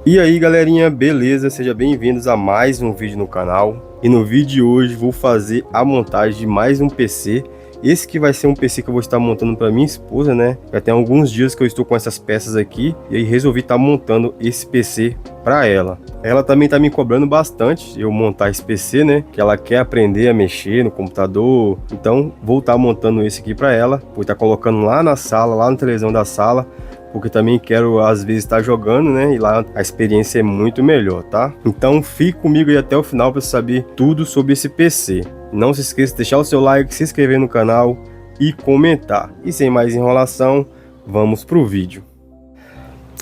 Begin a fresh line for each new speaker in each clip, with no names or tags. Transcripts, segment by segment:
E aí galerinha, beleza? Sejam bem-vindos a mais um vídeo no canal. E no vídeo de hoje vou fazer a montagem de mais um PC. Esse que vai ser um PC que eu vou estar montando para minha esposa, né? Já tem alguns dias que eu estou com essas peças aqui e aí resolvi estar montando esse PC para ela. Ela também tá me cobrando bastante eu montar esse PC, né? Que ela quer aprender a mexer no computador. Então vou estar montando esse aqui para ela. Vou estar colocando lá na sala, lá na televisão da sala, porque também quero às vezes estar jogando, né? E lá a experiência é muito melhor, tá? Então fique comigo aí até o final para saber tudo sobre esse PC. Não se esqueça de deixar o seu like, se inscrever no canal e comentar. E sem mais enrolação, vamos pro vídeo.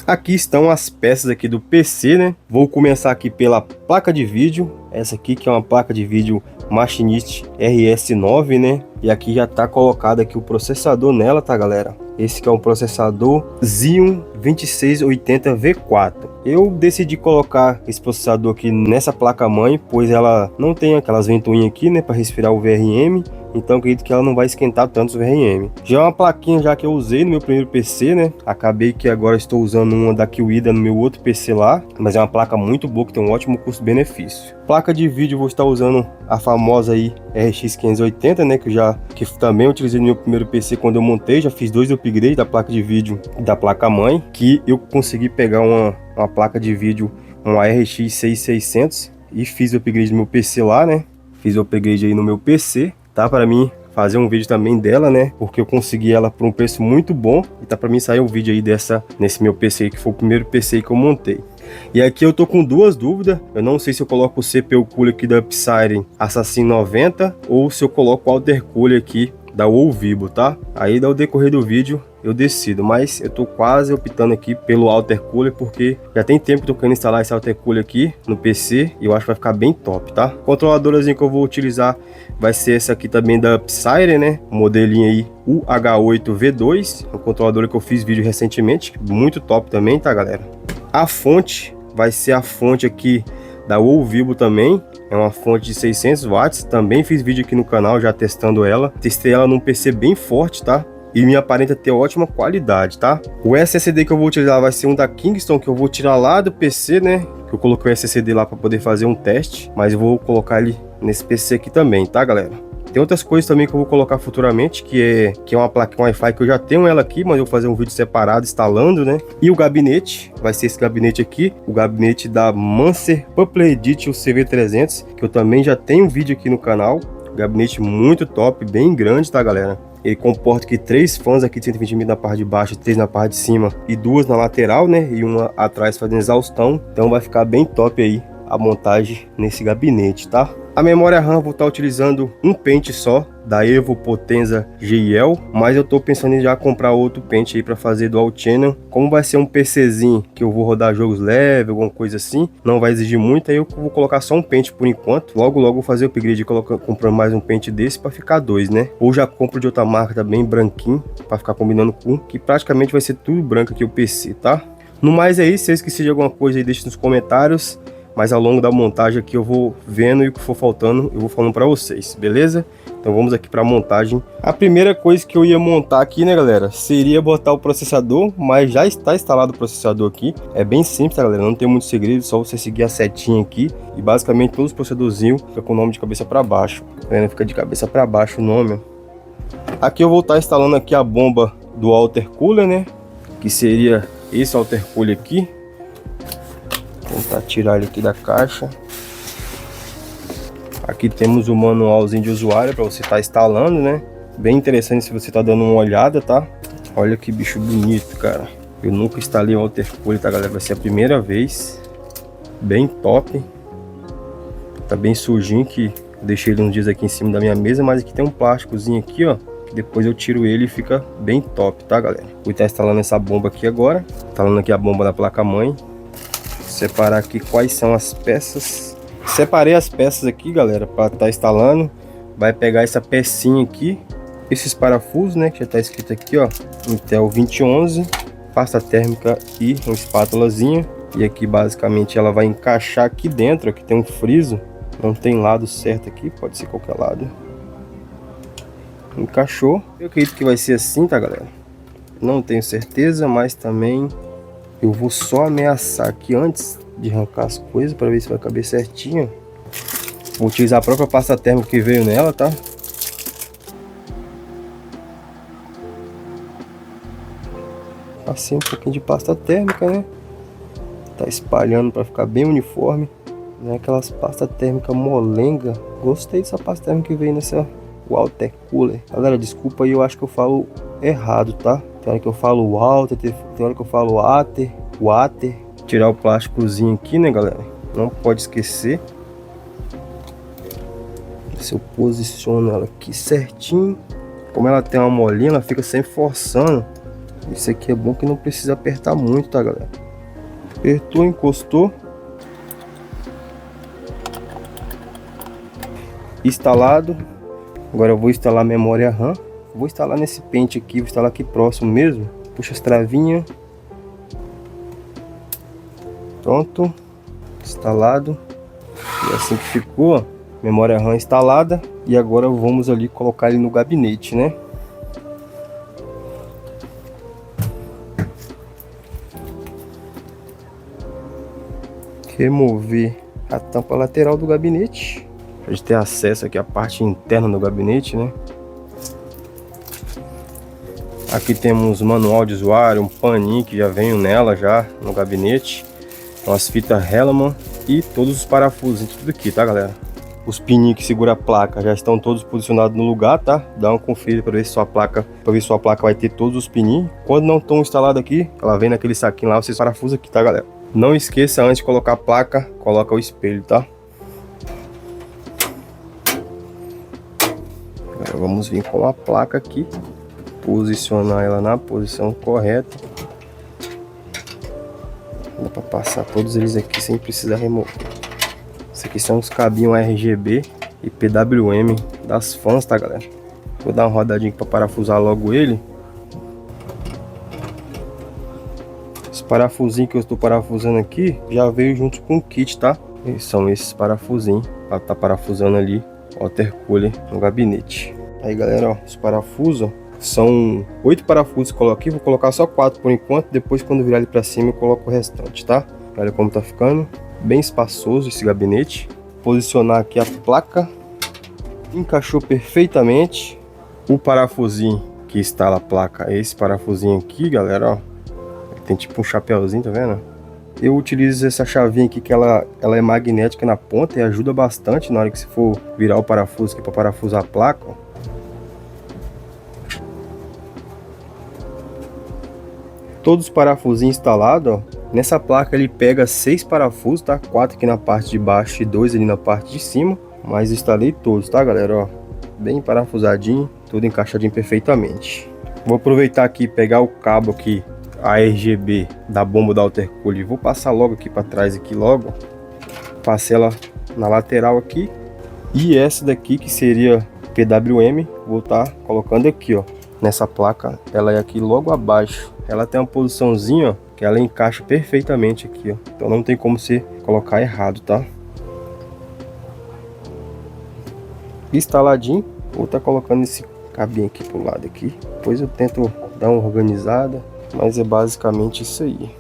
Aqui estão as peças aqui do PC, né? Vou começar aqui pela placa de vídeo. Essa aqui que é uma placa de vídeo Machinist RS9, né? E aqui já tá colocado aqui o processador nela, tá, galera? Esse que é um processador Xeon 2680V4. Eu decidi colocar esse processador aqui nessa placa-mãe, pois ela não tem aquelas ventoinhas aqui, né, para resfriar o VRM. Então acredito que ela não vai esquentar tanto o VRM. Já é uma plaquinha já que eu usei no meu primeiro PC, né? Acabei que agora estou usando uma da Kiwida no meu outro PC lá. Mas é uma placa muito boa, que tem um ótimo custo-benefício. Placa de vídeo, vou estar usando a famosa aí RX 580, né? Que também utilizei no meu primeiro PC quando eu montei. Já fiz 2 upgrades da placa de vídeo e da placa-mãe. Que eu consegui pegar uma placa de vídeo, uma RX 6600. E fiz o upgrade no meu PC lá, né? Fiz o upgrade aí no meu PC. Tá para mim fazer um vídeo também dela, né? Porque eu consegui ela por um preço muito bom e tá para mim sair um vídeo aí nesse meu PC aí, que foi o primeiro PC aí que eu montei. E aqui eu tô com duas dúvidas. Eu não sei se eu coloco o CPU Cooler aqui da Upsiren Assassin 90 ou se eu coloco o Alter Cooler aqui da Vivo, tá? Aí ao decorrer do vídeo eu decido, mas eu tô quase optando aqui pelo Alter Cooler, porque já tem tempo que eu tô querendo instalar esse Alter Cooler aqui no PC e eu acho que vai ficar bem top, tá? Controladorazinho que eu vou utilizar vai ser essa aqui também da Upsiren, né? O modelinho aí UH8V2, o controlador que eu fiz vídeo recentemente, muito top também, tá, galera? A fonte vai ser a fonte aqui da Vivo também. É uma fonte de 600 watts, também fiz vídeo aqui no canal já testando ela. Testei ela num PC bem forte, tá? E me aparenta ter ótima qualidade, tá? O SSD que eu vou utilizar vai ser um da Kingston, que eu vou tirar lá do PC, né? Que eu coloquei o SSD lá para poder fazer um teste, mas eu vou colocar ele nesse PC aqui também, tá, galera? Tem outras coisas também que eu vou colocar futuramente, que é uma placa Wi-Fi que eu já tenho ela aqui, mas eu vou fazer um vídeo separado instalando, né? E o gabinete, vai ser esse gabinete aqui, o gabinete da Mancer Pupler Edit, o CV300, que eu também já tenho um vídeo aqui no canal. Gabinete muito top, bem grande, tá, galera? Ele comporta aqui 3 fãs aqui de 120 mm na parte de baixo, 3 na parte de cima e 2 na lateral, né? E uma atrás fazendo exaustão. Então vai ficar bem top aí a montagem nesse gabinete, tá? A memória RAM vou estar utilizando um pente só da Evo Potenza GIL, mas eu tô pensando em já comprar outro pente aí para fazer dual channel. Como vai ser um PCzinho que eu vou rodar jogos leves, alguma coisa assim, não vai exigir muito, aí eu vou colocar só um pente por enquanto. Logo vou fazer o upgrade comprando mais um pente desse para ficar 2, né? Ou já compro de outra marca também, branquinho, para ficar combinando com, que praticamente vai ser tudo branco aqui o PC, tá? No mais é isso, se eu esqueci de alguma coisa aí deixa nos comentários. Mas ao longo da montagem aqui eu vou vendo e o que for faltando eu vou falando para vocês, beleza? Então vamos aqui para a montagem. A primeira coisa que eu ia montar aqui, né, galera, seria botar o processador, mas já está instalado o processador aqui. É bem simples, tá, galera? Não tem muito segredo, só você seguir a setinha aqui e basicamente todos os processadorzinhos ficam com o nome de cabeça para baixo. Tá vendo? Fica de cabeça para baixo o nome. Aqui eu vou estar instalando aqui a bomba do Alter Cooler, né? Que seria esse Alter Cooler aqui. Tentar tirar ele aqui da caixa. Aqui temos o manualzinho de usuário para você estar instalando, né? Bem interessante se você tá dando uma olhada, tá? Olha que bicho bonito, cara. Eu nunca instalei o Alter Cooler, tá, galera? Vai ser a primeira vez. Bem top. Tá bem sujinho, que eu deixei ele uns dias aqui em cima da minha mesa, mas aqui tem um plásticozinho aqui, ó. Que depois eu tiro ele e fica bem top, tá, galera? Vou estar instalando essa bomba aqui agora. Instalando aqui a bomba da placa-mãe. Separar aqui quais são as peças. Separei as peças aqui, galera, para estar instalando. Vai pegar essa pecinha aqui, esses parafusos, né, que já está escrito aqui, ó, Intel 2011, pasta térmica e uma espátulazinha. E aqui basicamente ela vai encaixar aqui dentro. Aqui tem um friso, não tem lado certo aqui, pode ser qualquer lado. Encaixou. Eu acredito que vai ser assim, tá, galera? Não tenho certeza, mas também Eu vou só ameaçar aqui antes de arrancar as coisas para ver se vai caber certinho. Vou utilizar a própria pasta térmica que veio nela, tá? Passei um pouquinho de pasta térmica, né? Tá espalhando para ficar bem uniforme. Não é aquelas pasta térmica molenga. Gostei dessa pasta térmica que veio nessa Water Cooler. Galera, desculpa aí, eu acho que eu falo errado, tá? Tem hora que eu falo Water, tem hora que eu falo Water. Tirar o plásticozinho aqui, né, galera? Não pode esquecer. Se eu posiciono ela aqui certinho, como ela tem uma molinha, ela fica sempre forçando. Isso aqui é bom que não precisa apertar muito, tá, galera? Apertou, encostou. Instalado. Agora eu vou instalar a memória RAM. Vou instalar nesse pente aqui, vou instalar aqui próximo mesmo. Puxa as travinhas. Pronto. Instalado. E assim que ficou, ó. Memória RAM instalada. E agora vamos ali colocar ele no gabinete, né? Remover a tampa lateral do gabinete. Pra gente ter acesso aqui à parte interna do gabinete, né? Aqui temos manual de usuário, um paninho que já veio nela já no gabinete. Umas fitas Hellman e todos os parafusos, tudo aqui, tá, galera? Os pininhos que segura a placa já estão todos posicionados no lugar, tá? Dá uma conferida para ver se sua placa, vai ter todos os pininhos. Quando não estão instalados aqui, ela vem naquele saquinho lá, vocês parafusam aqui, tá, galera? Não esqueça, antes de colocar a placa, coloca o espelho, tá? Agora vamos vir com a placa aqui, posicionar ela na posição correta. Dá para passar todos eles aqui sem precisar remover. Esses aqui são os cabinhos RGB e PWM das fãs, tá, galera? Vou dar uma rodadinha para parafusar logo ele. Os parafusinhos que eu estou parafusando aqui já veio junto com o kit, tá? E são esses parafusinhos para tá parafusando ali o water cooler no gabinete. Aí, galera, ó, os parafusos são 8 parafusos que eu coloquei. Vou colocar só 4 por enquanto. Depois, quando virar ele para cima, eu coloco o restante, tá? Olha como tá ficando bem espaçoso esse gabinete. Posicionar aqui a placa. Encaixou perfeitamente. O parafusinho que instala a placa é esse parafusinho aqui, galera, ó. Tem tipo um chapéuzinho, tá vendo? Eu utilizo essa chavinha aqui que ela é magnética na ponta e ajuda bastante na hora que você for virar o parafuso aqui para parafusar a placa, ó. Todos os parafusinhos instalados, ó. Nessa placa ele pega 6 parafusos, tá? 4 aqui na parte de baixo e 2 ali na parte de cima. Mas instalei todos, tá, galera? Ó, bem parafusadinho, tudo encaixadinho perfeitamente. Vou aproveitar aqui e pegar o cabo aqui, a RGB da bomba da water cooler. Vou passar logo aqui para trás aqui logo. Passei ela na lateral aqui. E essa daqui que seria PWM, vou estar colocando aqui, ó. Nessa placa, ela é aqui logo abaixo. Ela tem uma posiçãozinha, ó, que ela encaixa perfeitamente aqui, ó. Então não tem como você colocar errado, tá? Instaladinho, vou estar colocando esse cabinho aqui pro lado aqui. Depois eu tento dar uma organizada, mas é basicamente isso aí.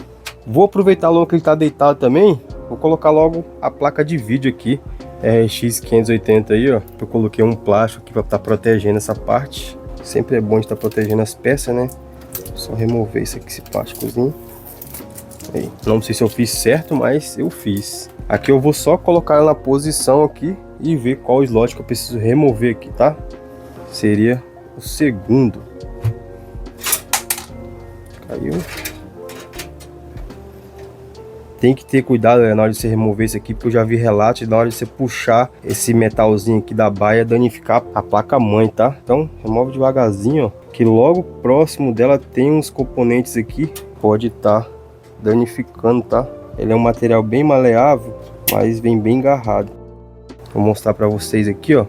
Vou aproveitar logo que ele tá deitado também. Vou colocar logo a placa de vídeo aqui, RX 580 aí, ó. Eu coloquei um plástico aqui para estar protegendo essa parte. Sempre é bom de estar protegendo as peças, né? Só remover isso aqui, esse plásticozinho. Aí. Não sei se eu fiz certo, mas eu fiz. Aqui eu vou só colocar ela na posição aqui e ver qual slot que eu preciso remover aqui, tá? Seria o segundo. Caiu. Tem que ter cuidado, né, na hora de você remover isso aqui, porque eu já vi relatos na hora de você puxar esse metalzinho aqui da baia, danificar a placa-mãe, tá? Então, remove devagarzinho, ó, que logo próximo dela tem uns componentes aqui, pode estar danificando, tá? Ele é um material bem maleável, mas vem bem agarrado. Vou mostrar para vocês aqui, ó.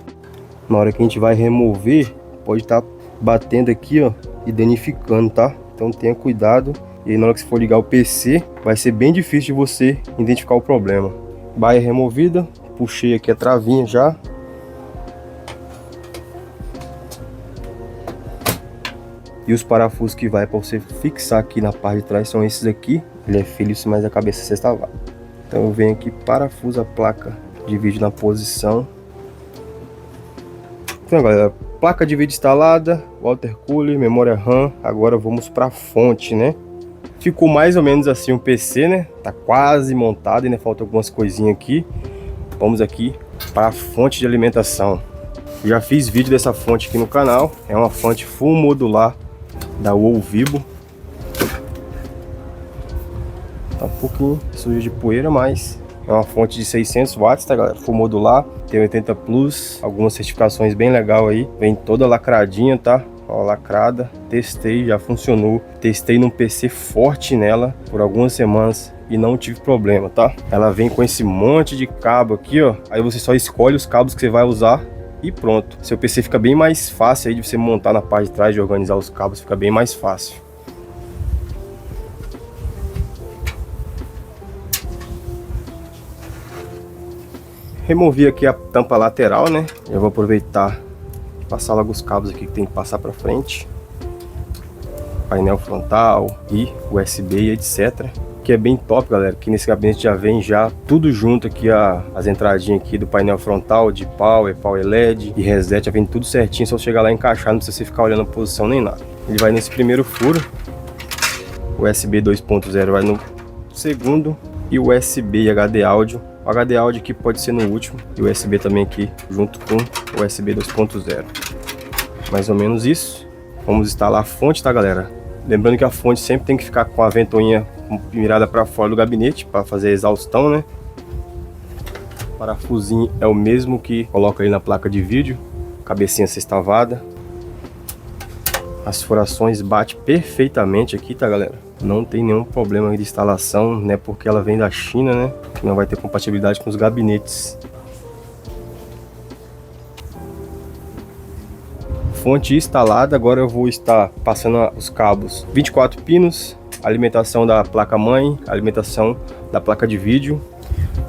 Na hora que a gente vai remover, pode estar batendo aqui, ó, e danificando, tá? Então tenha cuidado. E aí, na hora que você for ligar o PC, vai ser bem difícil de você identificar o problema. Baia removida, puxei aqui a travinha já. E os parafusos que vai para você fixar aqui na parte de trás são esses aqui. Ele é Phillips, mas a cabeça é sextavada. Então eu venho aqui, parafuso a placa de vídeo na posição. Então galera, placa de vídeo instalada, water cooler, memória RAM. Agora vamos para a fonte, né? Ficou mais ou menos assim o PC, né? Tá quase montado, ainda falta algumas coisinhas aqui. Vamos aqui para a fonte de alimentação. Já fiz vídeo dessa fonte aqui no canal. É uma fonte full modular da Vivo. Tá um pouquinho suja de poeira, mas é uma fonte de 600 watts, tá galera? Full modular, tem 80 plus, algumas certificações bem legal aí. Vem toda lacradinha, tá? Ó, lacrada. Testei, já funcionou. Testei num PC forte nela por algumas semanas e não tive problema, tá? Ela vem com esse monte de cabo aqui, ó. Aí você só escolhe os cabos que você vai usar e pronto. Seu PC fica bem mais fácil aí de você montar na parte de trás, de organizar os cabos, fica bem mais fácil. Removi aqui a tampa lateral, né? Eu vou aproveitar e passar logo os cabos aqui que tem que passar para frente. Painel frontal e USB e etc. Que é bem top, galera, que nesse gabinete já vem já tudo junto aqui, as entradinhas aqui do painel frontal, de power LED e reset, já vem tudo certinho, só chegar lá e encaixar, não precisa você ficar olhando a posição nem nada. Ele vai nesse primeiro furo, USB 2.0 vai no segundo e USB e HD áudio. O HD áudio aqui pode ser no último e o USB também aqui junto com o USB 2.0. Mais ou menos isso. Vamos instalar a fonte, tá galera? Lembrando que a fonte sempre tem que ficar com a ventoinha mirada para fora do gabinete para fazer a exaustão, né? O parafusinho é o mesmo que coloca ali na placa de vídeo, cabecinha sextavada. As furações batem perfeitamente aqui, tá galera? Não tem nenhum problema de instalação, né? Porque ela vem da China, né? Que não vai ter compatibilidade com os gabinetes. Fonte instalada, agora eu vou estar passando os cabos 24 pinos, alimentação da placa mãe, alimentação da placa de vídeo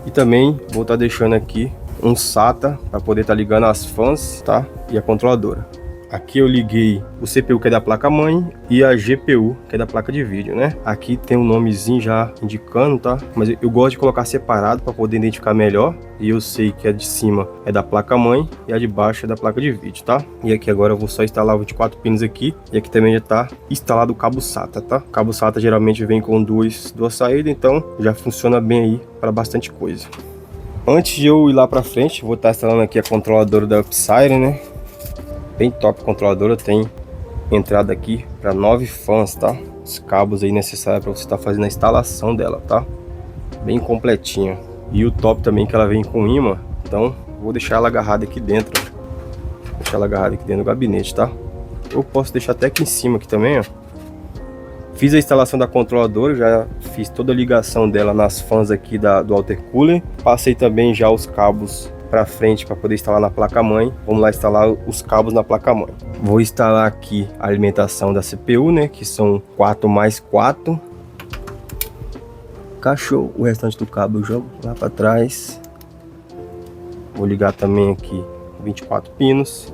e também vou estar deixando aqui um SATA para poder estar ligando as fãs, tá? E a controladora. Aqui eu liguei o CPU que é da placa mãe e a GPU que é da placa de vídeo, né? Aqui tem um nomezinho já indicando, tá? Mas eu gosto de colocar separado para poder identificar melhor. E eu sei que a de cima é da placa mãe e a de baixo é da placa de vídeo, tá? E aqui agora eu vou só instalar 24 pinos aqui. E aqui também já tá instalado o cabo SATA, tá? O cabo SATA geralmente vem com duas saídas, então já funciona bem aí para bastante coisa. Antes de eu ir lá para frente, vou estar instalando aqui a controladora da Upsiren, né? Bem top a controladora, tem entrada aqui para 9 fãs, tá? Os cabos aí necessários para você estar fazendo a instalação dela, tá? Bem completinha. E o top também que ela vem com imã, então vou deixar ela agarrada aqui dentro. Vou deixar ela agarrada aqui dentro do gabinete, tá? Eu posso deixar até aqui em cima aqui também, ó. Fiz a instalação da controladora, já fiz toda a ligação dela nas fãs aqui do water cooler. Passei também já os cabos para frente para poder instalar na placa mãe. Vamos lá instalar os cabos na placa mãe. Vou instalar aqui a alimentação da CPU, né, que são 4 mais 4. Encaixou o restante do cabo, eu jogo lá para trás. Vou ligar também aqui 24 pinos.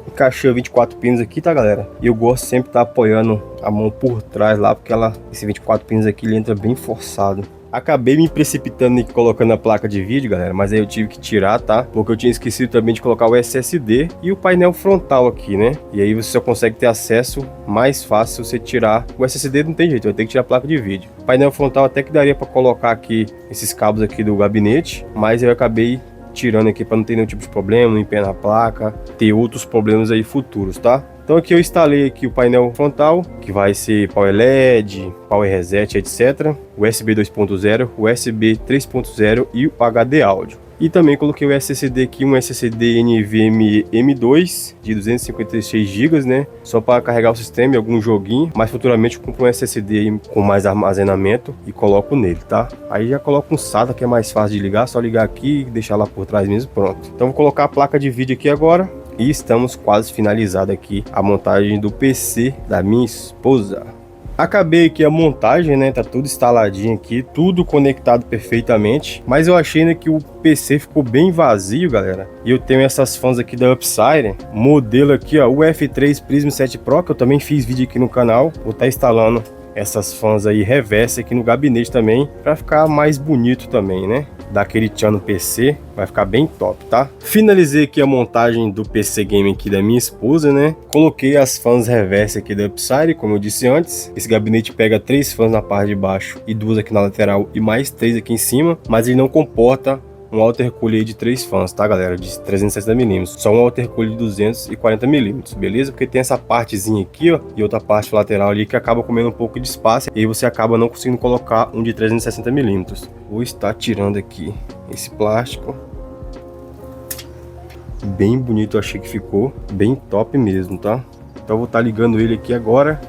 Encaixei 24 pinos aqui, tá galera? E eu gosto sempre de estar apoiando a mão por trás lá, porque esse 24 pinos aqui ele entra bem forçado. Acabei me precipitando e colocando a placa de vídeo, galera, mas aí eu tive que tirar, tá? Porque eu tinha esquecido também de colocar o SSD e o painel frontal aqui, né? E aí você só consegue ter acesso mais fácil se você tirar o SSD, não tem jeito, vai ter que tirar a placa de vídeo. O painel frontal até que daria para colocar aqui esses cabos aqui do gabinete, mas eu acabei tirando aqui para não ter nenhum tipo de problema, não empenar a placa, ter outros problemas aí futuros, tá? Então aqui eu instalei aqui o painel frontal, que vai ser Power LED, Power Reset, etc. USB 2.0, USB 3.0 e o HD áudio. E também coloquei o SSD aqui, um SSD NVMe M2 de 256 GB, né? Só para carregar o sistema e algum joguinho. Mas futuramente eu compro um SSD com mais armazenamento e coloco nele, tá? Aí já coloco um SATA que é mais fácil de ligar, só ligar aqui e deixar lá por trás mesmo, pronto. Então vou colocar a placa de vídeo aqui agora. E estamos quase finalizado aqui a montagem do PC da minha esposa. Acabei aqui a montagem, né? Tá tudo instaladinho aqui, tudo conectado perfeitamente. Mas eu achei, né, que o PC ficou bem vazio, galera. E eu tenho essas fãs aqui da Upside, modelo aqui, ó, o F3 Prism 7 Pro, que eu também fiz vídeo aqui no canal. Vou estar instalando essas fãs aí reversa aqui no gabinete também, para ficar mais bonito também, né? Dar aquele tchan no PC, vai ficar bem top, tá? Finalizei aqui a montagem do PC Game aqui da minha esposa, né? Coloquei as fãs reversa aqui da Upside, como eu disse antes. Esse gabinete pega 3 fãs na parte de baixo e 2 aqui na lateral e mais 3 aqui em cima, mas ele não comporta um water-cooler de 3 fãs, tá, galera? De 360mm. Só um water-cooler de 240mm, beleza? Porque tem essa partezinha aqui, ó, e outra parte lateral ali que acaba comendo um pouco de espaço. E aí você acaba não conseguindo colocar um de 360mm. Vou estar tirando aqui esse plástico. Bem bonito, eu achei que ficou bem top mesmo, tá? Então eu vou estar ligando ele aqui agora.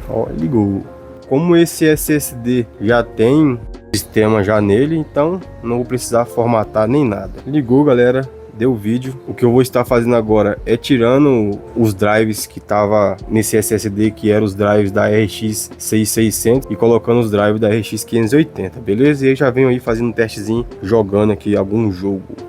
Ó, ligou. Como esse SSD já tem sistema já nele, então não vou precisar formatar nem nada. Ligou, galera, deu vídeo. O que eu vou estar fazendo agora é tirando os drives que tava nesse SSD, que eram os drives da RX 6600, e colocando os drives da RX 580, beleza? E aí já venho aí fazendo um testezinho, jogando aqui algum jogo.